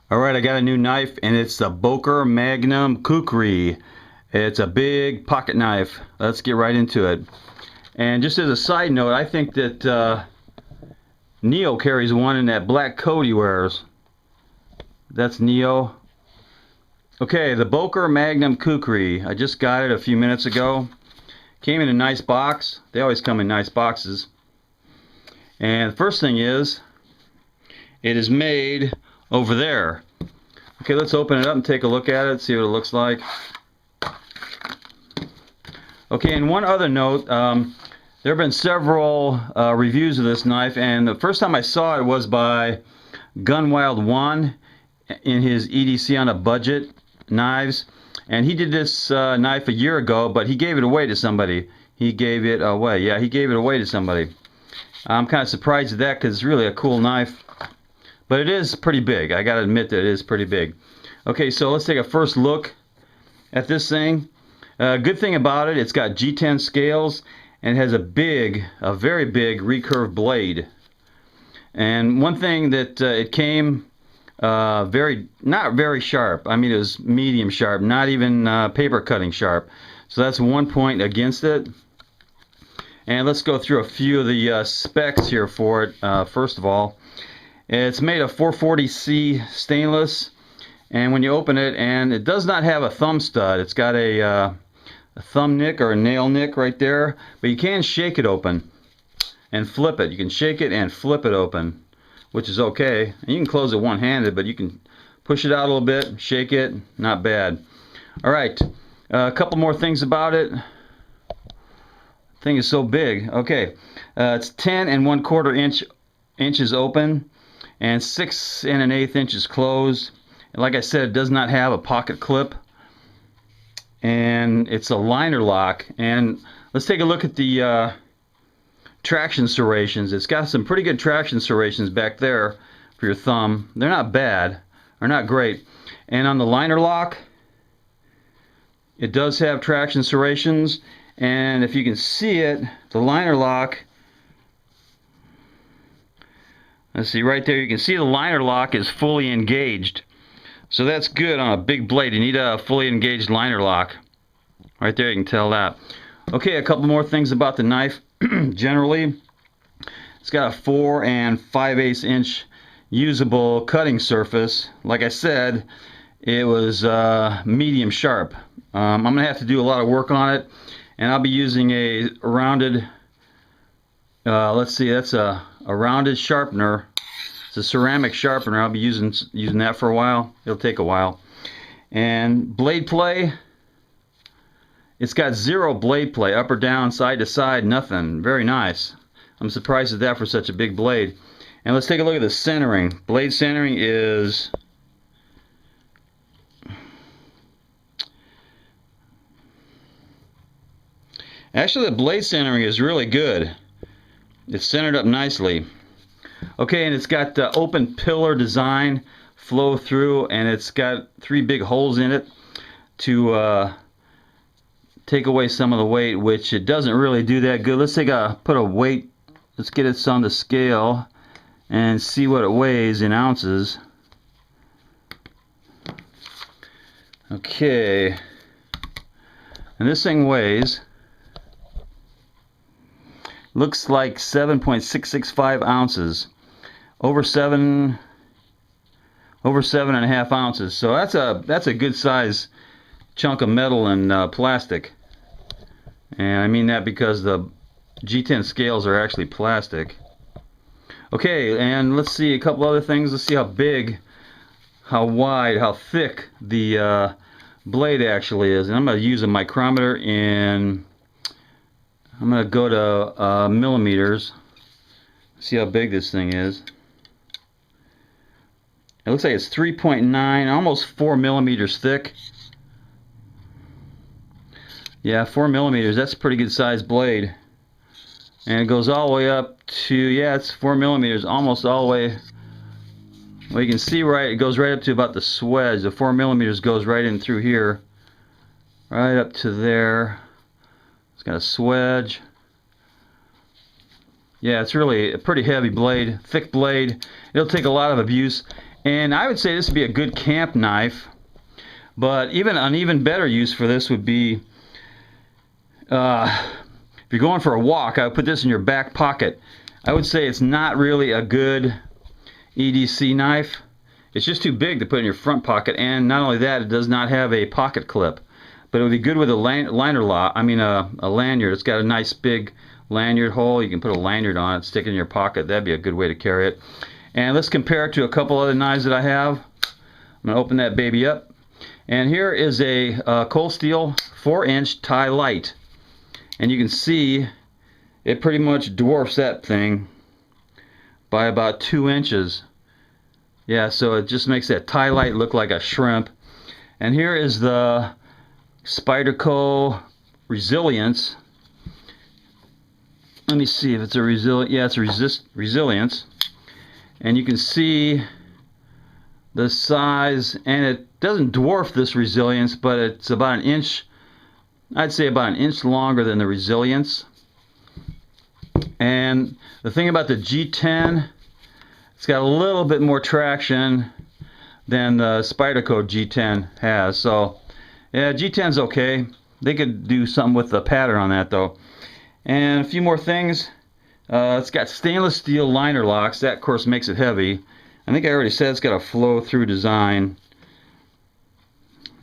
Alright, I got a new knife and it's the Boker Magnum Kukri. It's a big pocket knife. Let's get right into it. And just as a side note, I think that Neo carries one in that black coat he wears. That's Neo. Okay, the Boker Magnum Kukri. I just got it a few minutes ago. Came in a nice box. They always come in nice boxes. And the first thing is, it is made over there. Okay, let's open it up and take a look at it, see what it looks like. Okay, and one other note, there have been several reviews of this knife, and the first time I saw it was by Gunwild One in his EDC on a Budget knives, and he did this knife a year ago, but he gave it away to somebody. He gave it away, yeah, he gave it away to somebody. I'm kind of surprised at that because it's really a cool knife. But it is pretty big. I gotta admit that it is pretty big. Okay, so let's take a first look at this thing. Good thing about it, it's got G10 scales and it has a very big recurve blade. And one thing that it came not very sharp. I mean, it was medium sharp, not even paper cutting sharp. So that's one point against it. And let's go through a few of the specs here for it. First of all, it's made of 440C stainless, and when you open it, and it does not have a thumb stud. It's got a thumb nick or a nail nick right there, but you can shake it open and flip it. You can shake it and flip it open, which is okay. And you can close it one-handed, but you can push it out a little bit, shake it, not bad. Alright, a couple more things about it. The thing is so big. Okay, it's 10 1/4 inches open and 6 1/8 inches closed. And like I said, it does not have a pocket clip, and it's a liner lock. And let's take a look at the traction serrations. It's got some pretty good traction serrations back there for your thumb. They're not bad, or not great. And on the liner lock, it does have traction serrations, and if you can see it, the liner lock, let's see right there, you can see the liner lock is fully engaged. So that's good on a big blade. You need a fully engaged liner lock. Right there you can tell that. Okay, a couple more things about the knife. Generally, it's got a 4 5/8 inch usable cutting surface. Like I said, it was medium sharp. I'm going to have to do a lot of work on it, and I'll be using a rounded, let's see, that's a rounded sharpener. It's a ceramic sharpener. I'll be using that for a while. It'll take a while. And blade play, it's got 0 blade play, up or down, side to side, nothing. Very nice. I'm surprised at that for such a big blade. And let's take a look at the centering. Blade centering is actually, the blade centering is really good. It's centered up nicely. Okay, and it's got the open pillar design, flow through, and it's got 3 big holes in it to take away some of the weight, which it doesn't really do that good. Let's put a weight, let's get it on the scale and see what it weighs in ounces. Okay, and this thing weighs, looks like 7.665 ounces, over 7.5 ounces. So that's a good size chunk of metal and plastic. And I mean that because the G10 scales are actually plastic. Okay, and let's see a couple other things. Let's see how big, how wide, how thick the blade actually is. And I'm going to use a micrometer in, I'm going to go to millimeters. See how big this thing is. It looks like it's 3.9, almost 4 millimeters thick. Yeah, 4 millimeters. That's a pretty good sized blade. And it goes all the way up to, yeah, it's 4 millimeters, almost all the way. Well, you can see right, it goes right up to about the swedge. The 4 millimeters goes right in through here, right up to there. It's got a swedge. Yeah, it's really a pretty heavy blade, thick blade. It'll take a lot of abuse, And I would say this would be a good camp knife, but an even better use for this would be if you're going for a walk. I would put this in your back pocket. I would say it's not really a good EDC knife. It's just too big to put in your front pocket, and not only that, it does not have a pocket clip. But it would be good with a a lanyard. It's got a nice big lanyard hole. You can put a lanyard on it, stick it in your pocket. That'd be a good way to carry it. And let's compare it to a couple other knives that I have. I'm going to open that baby up. And here is a Cold Steel 4-inch Ti-Lite. And you can see it pretty much dwarfs that thing by about 2 inches. Yeah, so it just makes that Ti-Lite look like a shrimp. And here is the Spyderco Resilience. Let me see if it's a Resilience. Yeah, it's a Resilience. And you can see the size, and it doesn't dwarf this Resilience, but it's about an inch, I'd say about an inch longer than the Resilience. And the thing about the G10, it's got a little bit more traction than the Spyderco G10 has. So yeah, G10's okay. They could do something with the pattern on that though. And a few more things. It's got stainless steel liner locks. That of course makes it heavy. I think I already said it's got a flow through design.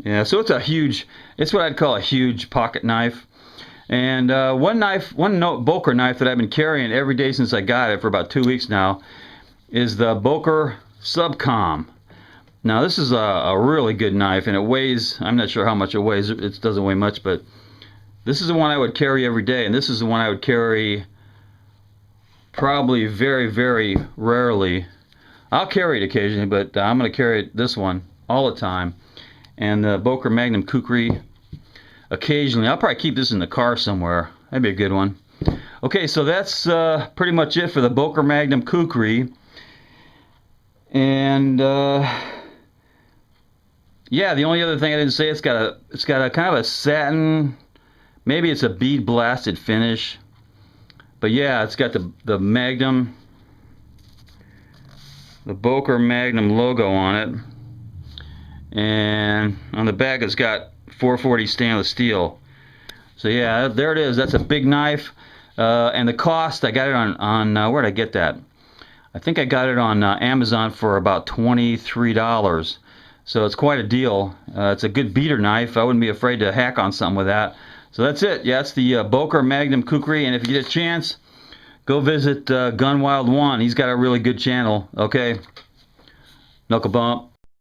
Yeah, so it's what I'd call a huge pocket knife. And one Boker knife that I've been carrying every day since I got it for about 2 weeks now is the Boker Subcom. Now this is a really good knife, and it weighs, I'm not sure how much it weighs, it doesn't weigh much, but this is the one I would carry every day, and this is the one I would carry probably very, very rarely. I'll carry it occasionally, but I'm going to carry this one all the time. And the Boker Magnum Kukri occasionally. I'll probably keep this in the car somewhere. That'd be a good one. Okay, so that's pretty much it for the Boker Magnum Kukri. And yeah, the only other thing I didn't say, it's got a kind of a satin, maybe it's a bead blasted finish. But yeah, it's got the Magnum, the Boker Magnum logo on it. And on the back it's got 440 stainless steel. So yeah, there it is. That's a big knife. And the cost, I got it on where'd I get that? I think I got it on Amazon for about $23. So it's quite a deal. It's a good beater knife. I wouldn't be afraid to hack on something with that. So that's it. Yeah, it's the Boker Magnum Kukri. And if you get a chance, go visit Gunwild 1. He's got a really good channel. Okay. Knuckle bump.